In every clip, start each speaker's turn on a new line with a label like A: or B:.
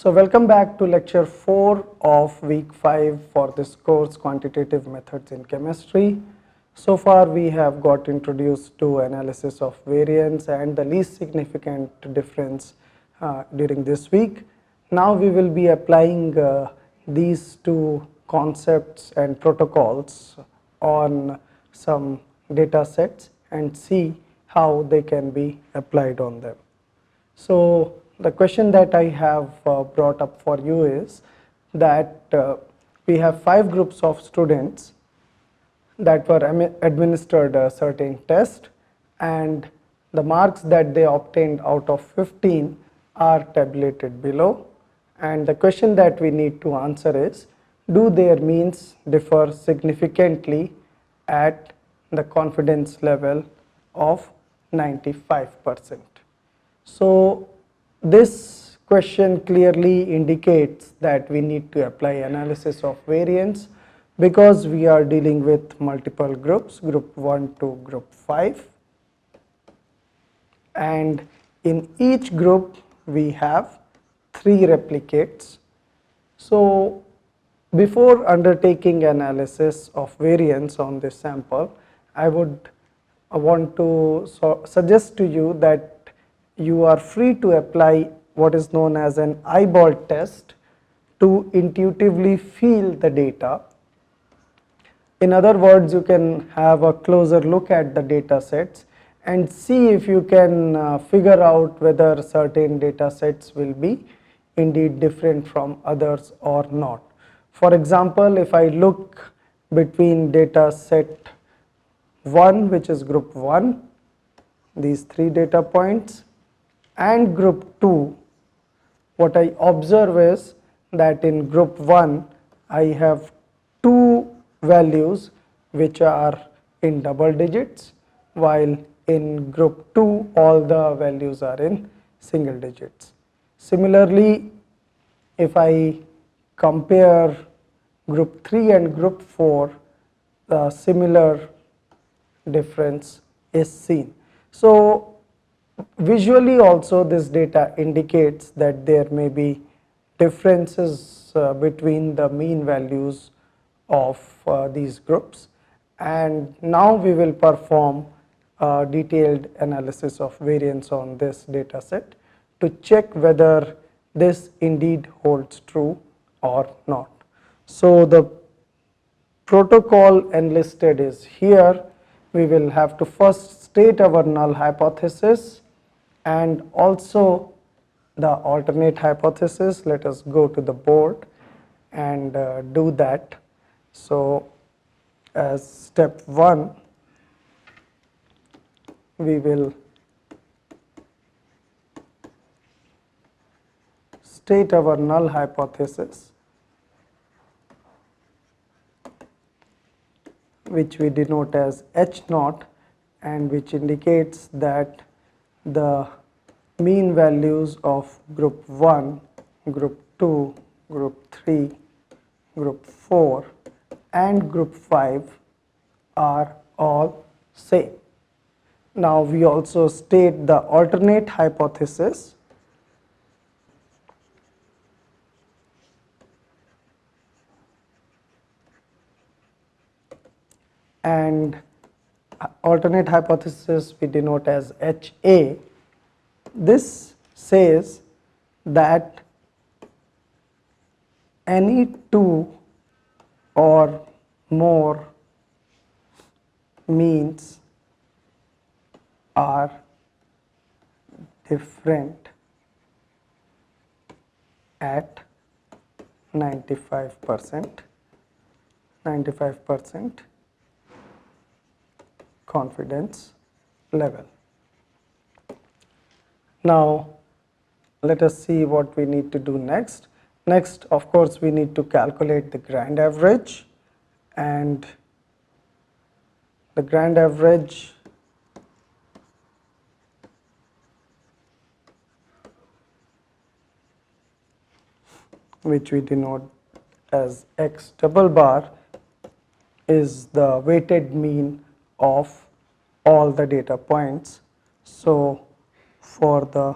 A: So welcome back to lecture 4 of week 5 for this course, Quantitative Methods in Chemistry. So far we have got introduced to analysis of variance and the least significant difference during this week. Now we will be applying these two concepts and protocols on some data sets and see how they can be applied on them. So the question that I have brought up for you is that we have 5 groups of students that were administered a certain test, and the marks that they obtained out of 15 are tabulated below, and the question that we need to answer is, do their means differ significantly at the confidence level of 95%. So this question clearly indicates that we need to apply analysis of variance because we are dealing with multiple groups, group 1 to group 5, and in each group we have 3 replicates. So before undertaking analysis of variance on this sample, I would want to suggest to you that you are free to apply what is known as an eyeball test to intuitively feel the data. In other words, you can have a closer look at the data sets and see if you can figure out whether certain data sets will be indeed different from others or not. For example, if I look between data set 1, which is group 1, these 3 data points, and group 2, what I observe is that in group 1 I have 2 values which are in double digits, while in group 2 all the values are in single digits. Similarly, if I compare group 3 and group 4, the similar difference is seen. So visually also this data indicates that there may be differences between the mean values of these groups, and now we will perform a detailed analysis of variance on this data set to check whether this indeed holds true or not. So the protocol enlisted is here. We will have to first state our null hypothesis and also the alternate hypothesis. Let us go to the board and do that. So as step 1, we will state our null hypothesis, which we denote as H0, and which indicates that the mean values of group 1, group 2, group 3, group 4 and group 5 are all same. Now we also state the alternate hypothesis, and alternate hypothesis we denote as HA. This says that any 2 or more means are different at 95% confidence level. Now let us see what we need to do next. Next, of course, we need to calculate the grand average, and the grand average which we denote as X double bar is the weighted mean of all the data points. So for the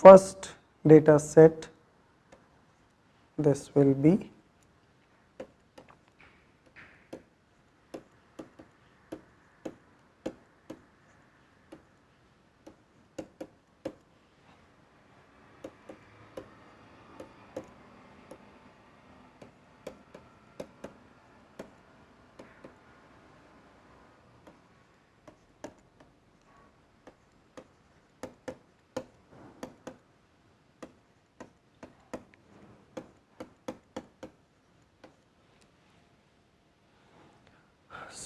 A: first data set, this will be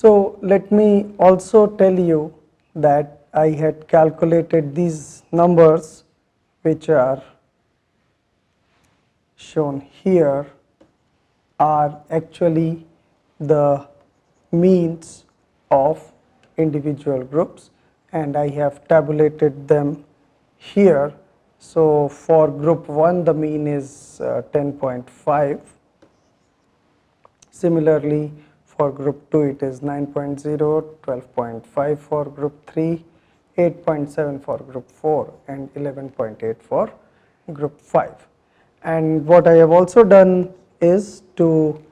A: So let me also tell you that I had calculated these numbers which are shown here are actually the means of individual groups, and I have tabulated them here. So for group 1 the mean is 10.5. Similarly, for group 2 it is 9.0, 12.5 for group 3, 8.7 for group 4 and 11.8 for group 5. And what I have also done is to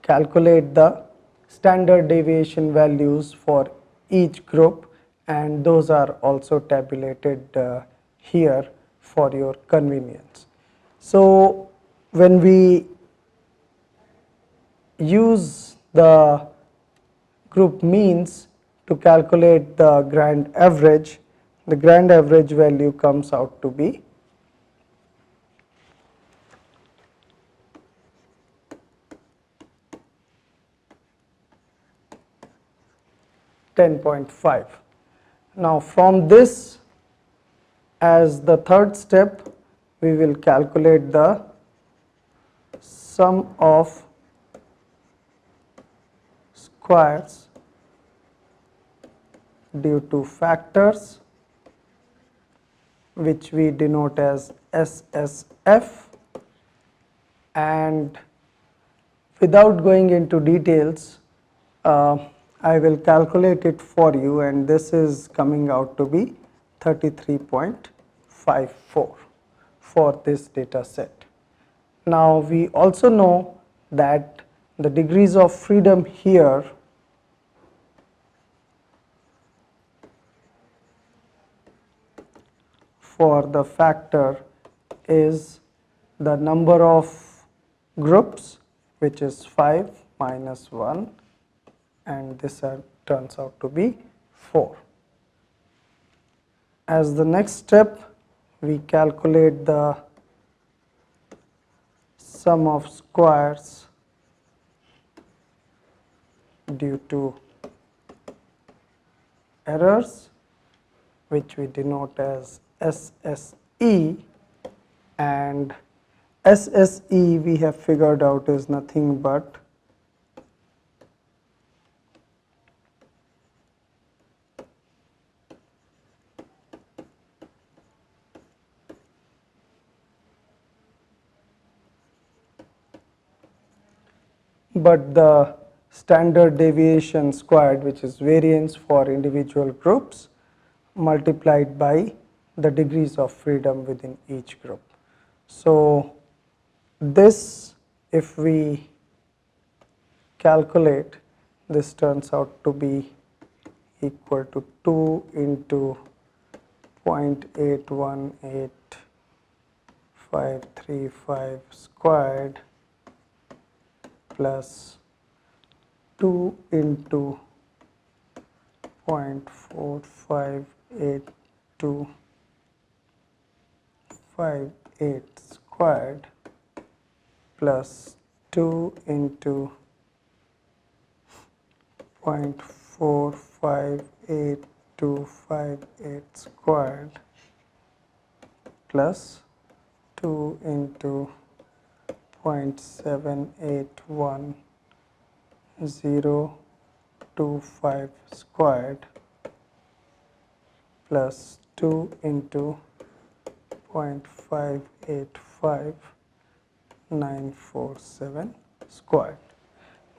A: calculate the standard deviation values for each group, and those are also tabulated here for your convenience. So when we use the group means to calculate the grand average, the grand average value comes out to be 10.5. Now from this, as the third step, we will calculate the sum of squares due to factors which we denote as SSF, and without going into details, I will calculate it for you, and this is coming out to be 33.54 for this data set. Now we also know that the degrees of freedom here for the factor is the number of groups, which is 5 minus 1, and this turns out to be 4. As the next step, we calculate the sum of squares due to errors, which we denote as SSE, and SSE we have figured out is nothing but the standard deviation squared, which is variance for individual groups, multiplied by the degrees of freedom within each group. So this, if we calculate, this turns out to be equal to 2 into 0.818535 squared plus 2 into 0.458258 squared plus 2 into 0.458258 squared plus 2 into 0.781025 squared plus 2 into 0.585947 squared.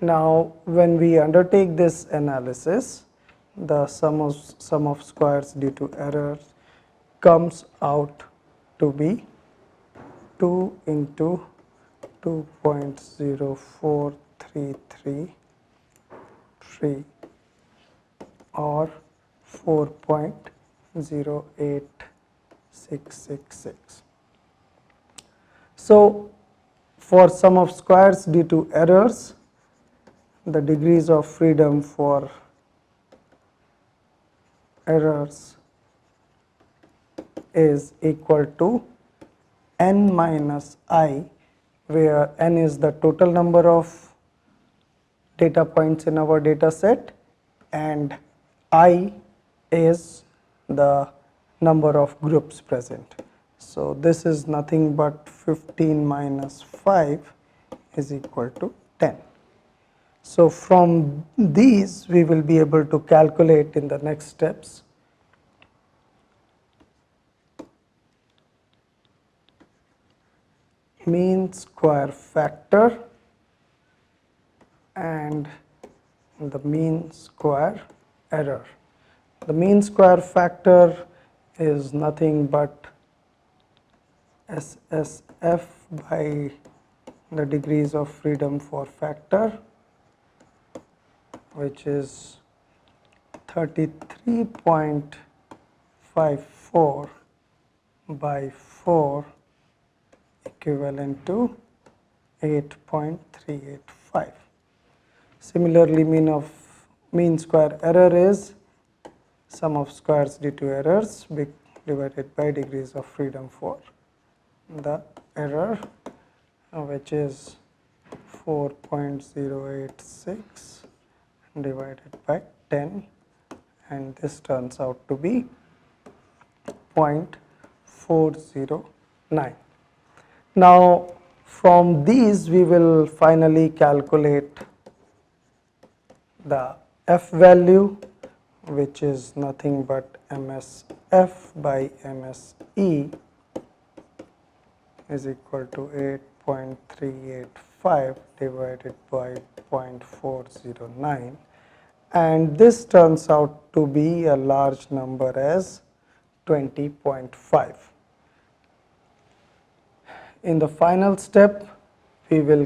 A: Now when we undertake this analysis, the sum of squares due to errors comes out to be 2 into 2.04333 or 4.08666. So for sum of squares due to errors, the degrees of freedom for errors is equal to n minus I, where n is the total number of data points in our data set and I is the number of groups present. So this is nothing but 15 minus 5 is equal to 10. So from these we will be able to calculate in the next steps mean square factor and the mean square error. The mean square factor is nothing but SSF by the degrees of freedom for factor, which is 33.54 by 4 equivalent to 8.385. Similarly, mean square error is sum of squares due to errors divided by degrees of freedom for the error, which is 4.086 divided by 10, and this turns out to be 0.409. Now from these we will finally calculate the F value, which is nothing but MSF by MSE is equal to 8.385 divided by 0.409, and this turns out to be a large number as 20.5. In the final step, we will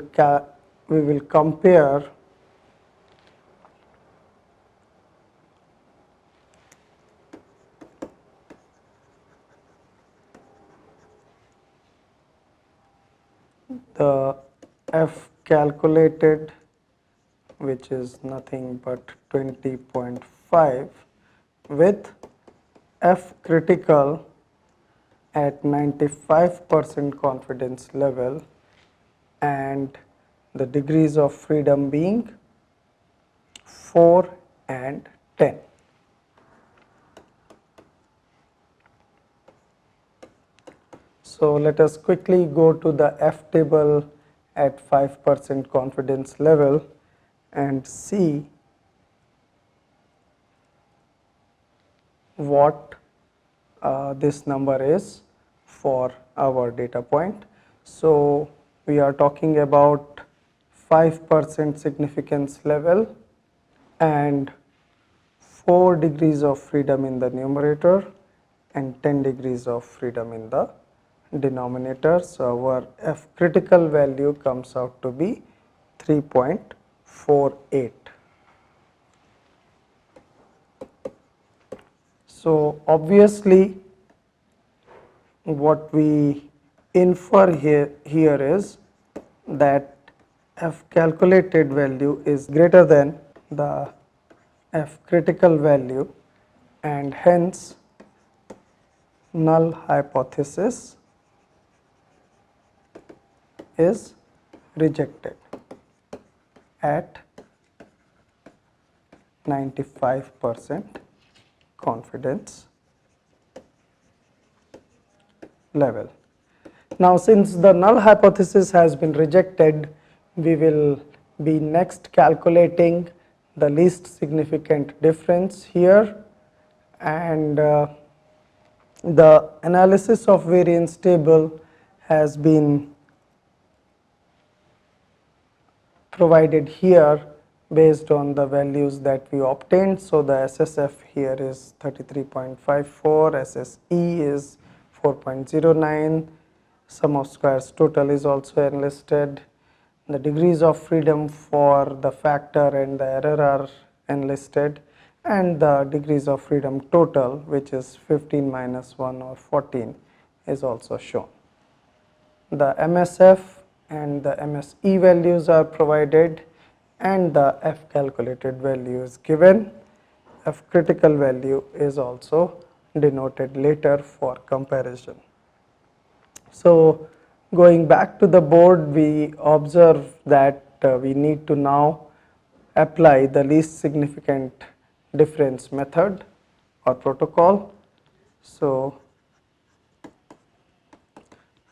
A: compare the F calculated, which is nothing but 20.5, with F critical at 95% confidence level and the degrees of freedom being 4 and 10. So let us quickly go to the F table at 5% confidence level and see what this number is for our data point. So we are talking about 5% significance level and 4 degrees of freedom in the numerator and 10 degrees of freedom in the denominator. So our F critical value comes out to be 3.48. So obviously what we infer here is that F calculated value is greater than the F critical value, and hence null hypothesis is rejected at 95% confidence level. Now since the null hypothesis has been rejected, we will be next calculating the least significant difference here, and the analysis of variance table has been provided here based on the values that we obtained. So the SSF here is 33.54, SSE is 4.09, sum of squares total is also enlisted. The degrees of freedom for the factor and the error are enlisted, and the degrees of freedom total, which is 15 minus 1 or 14, is also shown. The MSF and the MSE values are provided, and the F calculated value is given. F critical value is also denoted later for comparison. So, going back to the board, we observe that we need to now apply the least significant difference method or protocol. So,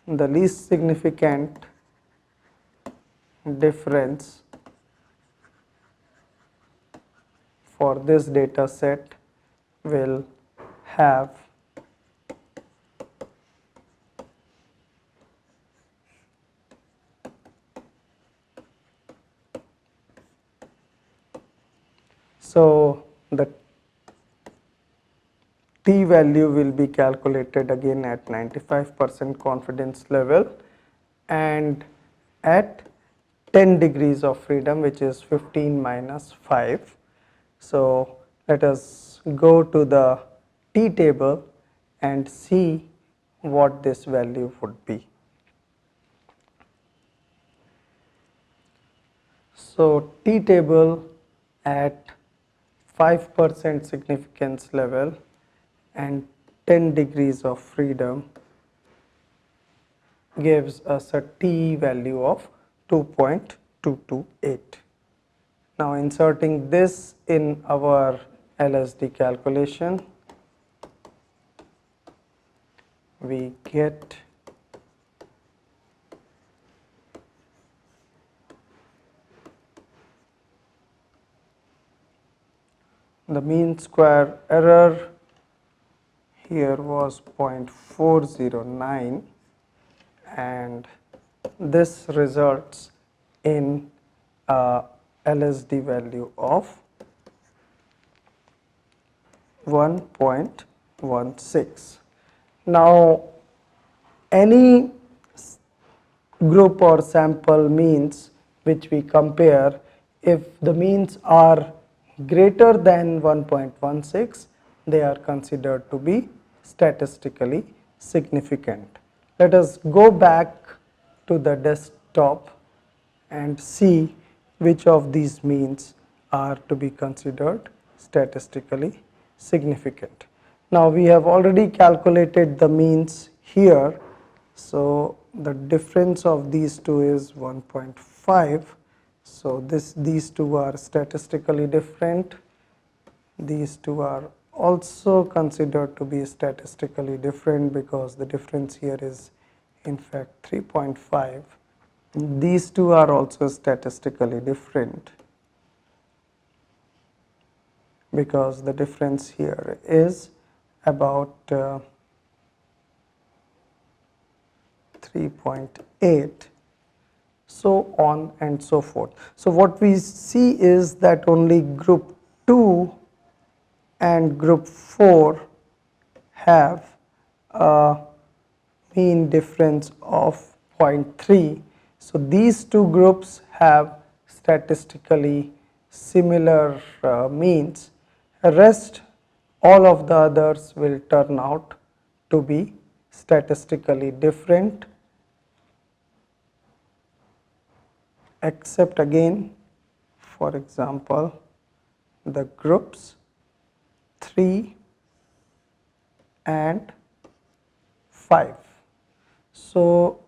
A: the least significant difference for this data set will have so the t value will be calculated again at 95% confidence level and at 10 degrees of freedom, which is 15 minus 5. So, let us go to the t table and see what this value would be. So, t table at 5% significance level and 10 degrees of freedom gives us a t value of 2.228. Now, inserting this in our LSD calculation, we get the mean square error here was 0.409, and this results in a LSD value of 1.16. Now, any group or sample means which we compare, if the means are greater than 1.16, they are considered to be statistically significant. Let us go back to the desktop and see which of these means are to be considered statistically significant. Now, we have already calculated the means here. So, the difference of these two is 1.5. So, these two are statistically different. These two are also considered to be statistically different because the difference here is in fact 3.5. These two are also statistically different because the difference here is about 3.8, so on and so forth. So, what we see is that only group 2 and group 4 have a mean difference of 0.3. So, these two groups have statistically similar means. Rest, all of the others will turn out to be statistically different, except again, for example, the groups 3 and 5. So,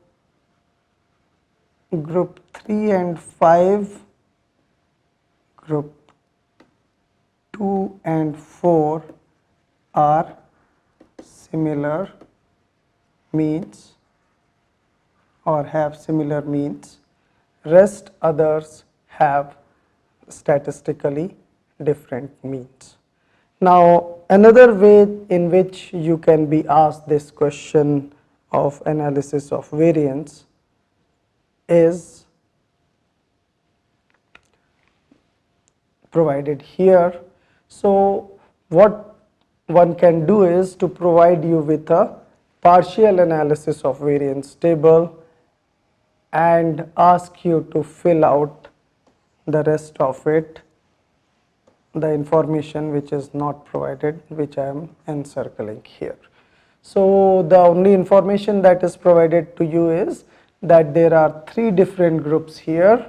A: group 3 and 5, group 2 and 4 are similar means or have similar means. Rest others have statistically different means. Now, another way in which you can be asked this question of analysis of variance is provided here. So, what one can do is to provide you with a partial analysis of variance table and ask you to fill out the rest of it, the information which is not provided, which I am encircling here. So the only information that is provided to you is that there are 3 different groups here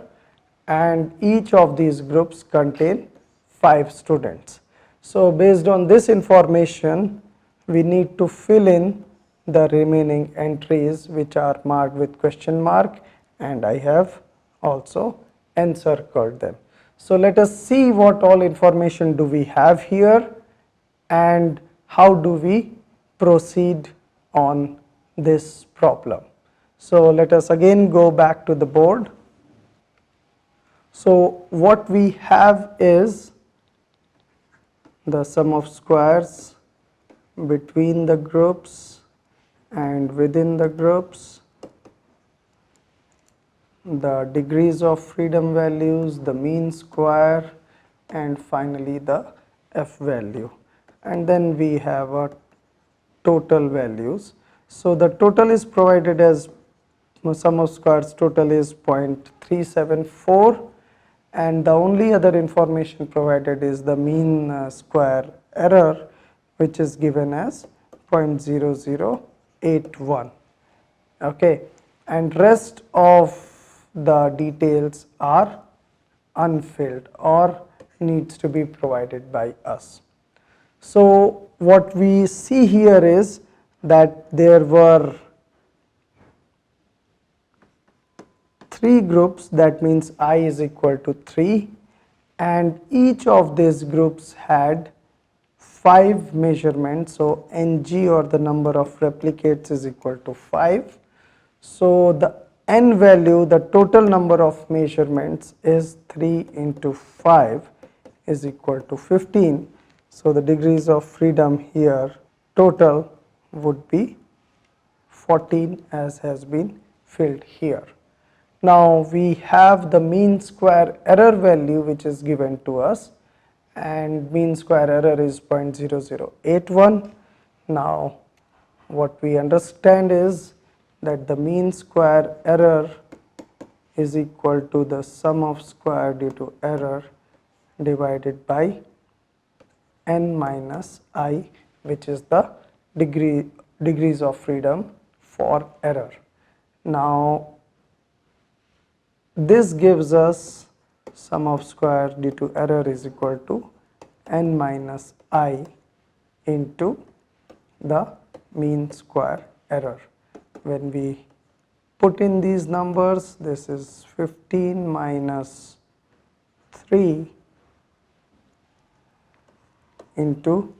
A: and each of these groups contain 5 students. So based on this information, we need to fill in the remaining entries which are marked with question mark, and I have also encircled them. So let us see what all information do we have here and how do we proceed on this problem. So let us again go back to the board. So what we have is the sum of squares between the groups and within the groups, the degrees of freedom values, the mean square, and finally the F value, and then we have a total values. So the total is provided as sum of squares total is 0.374, and the only other information provided is the mean square error, which is given as 0.0081. Okay, and rest of the details are unfilled or needs to be provided by us. So what we see here is that there were 3 groups, that means I is equal to 3, and each of these groups had 5 measurements. So Ng, or the number of replicates, is equal to 5. So the N value, the total number of measurements, is 3 into 5 is equal to 15. So the degrees of freedom here total would be 14 as has been filled here. Now we have the mean square error value which is given to us, and mean square error is 0.0081. Now what we understand is that the mean square error is equal to the sum of square due to error divided by n minus I, which is the degrees of freedom for error. Now this gives us sum of square due to error is equal to n minus I into the mean square error. When we put in these numbers, this is 15 minus 3 into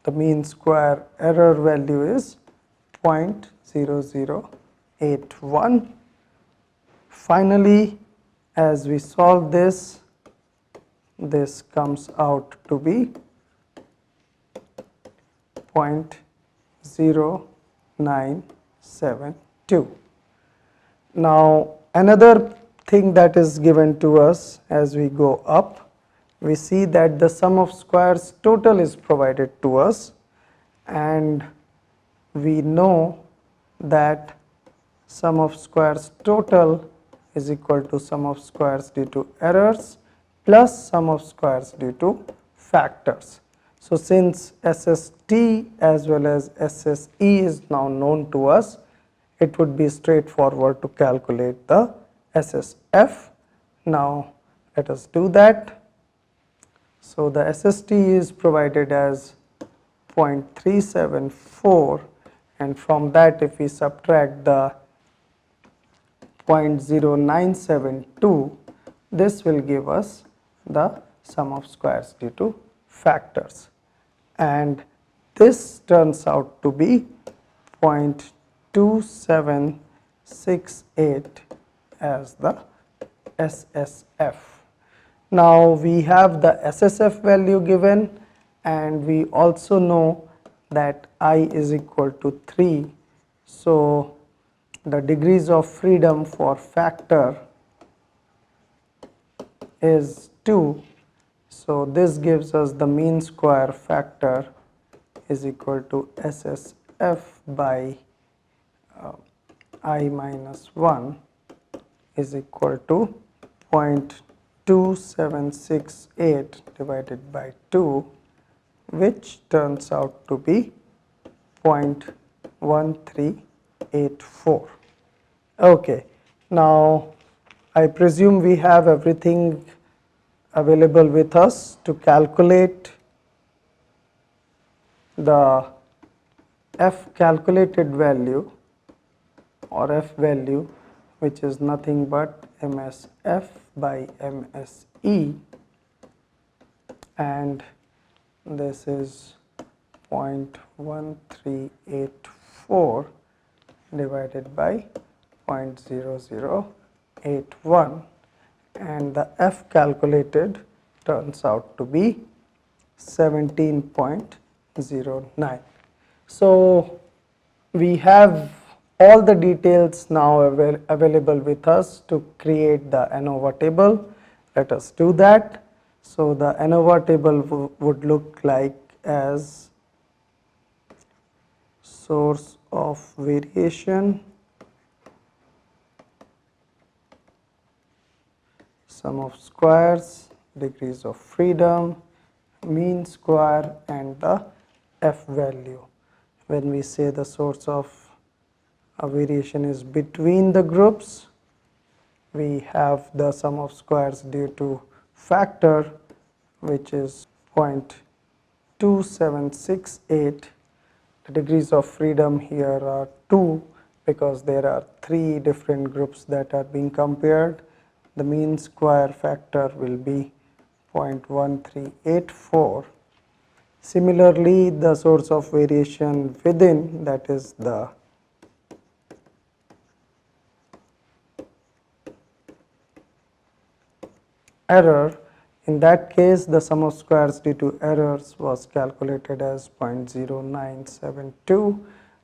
A: the mean square error value is 0.0081. Finally, as we solve this, this comes out to be 0.0972. Now another thing that is given to us as we go up, we see that the sum of squares total is provided to us, and we know that sum of squares total is equal to sum of squares due to errors plus sum of squares due to factors. So since SST as well as SSE is now known to us, it would be straightforward to calculate the SSF. Now let us do that. So the SST is provided as 0.374, and from that if we subtract the 0.0972, this will give us the sum of squares due to factors, and this turns out to be 0.2768 as the SSF. Now we have the SSF value given, and we also know that I is equal to 3. So the degrees of freedom for factor is 2. So this gives us the mean square factor is equal to SSF by I minus 1 is equal to 0.2768 divided by 2, which turns out to be 0.1384. Okay, now I presume we have everything available with us to calculate the F calculated value or F value, which is nothing but MSF by MSE, and this is 0.1384 divided by 0.0081, and the F calculated turns out to be 17.09. So we have all the details now available with us to create the ANOVA table. Let us do that. So the ANOVA table would look like as source of variation, sum of squares, degrees of freedom, mean square, and the F value. When we say the source of a variation is between the groups, we have the sum of squares due to factor, which is 0.2768. The degrees of freedom here are 2 because there are 3 different groups that are being compared. The mean square factor will be 0.1384. Similarly, the source of variation within, that is the error, in that case the sum of squares due to errors was calculated as 0.0972.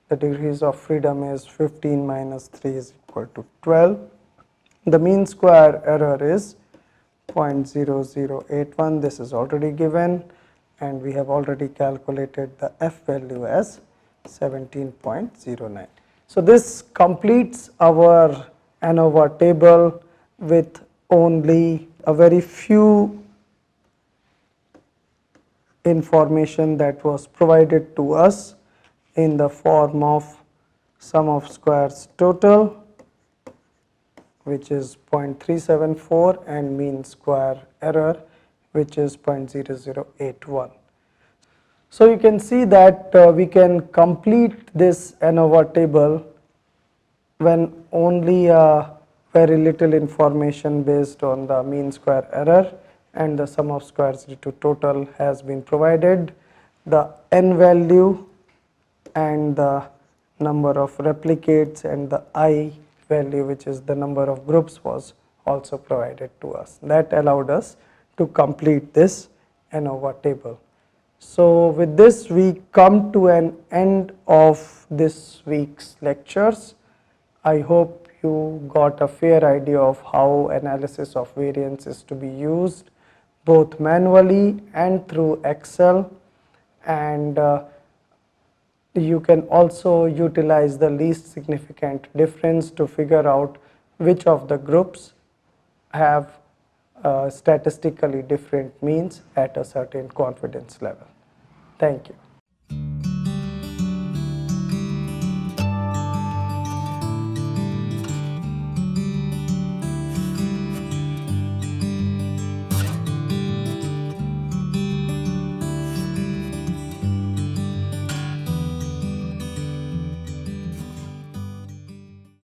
A: The degrees of freedom is 15 minus 3 is equal to 12. The mean square error is 0.0081. This is already given, and we have already calculated the F value as 17.09. So this completes our ANOVA table with only a very few information that was provided to us in the form of sum of squares total, which is 0.374, and mean square error, which is 0.0081. So you can see that we can complete this ANOVA table when only very little information based on the mean square error and the sum of squares due to total has been provided. The n value and the number of replicates and the I value, which is the number of groups, was also provided to us. That allowed us to complete this ANOVA table. So with this we come to an end of this week's lectures. I hope you got a fair idea of how analysis of variance is to be used both manually and through Excel, and you can also utilize the least significant difference to figure out which of the groups have statistically different means at a certain confidence level. Thank you.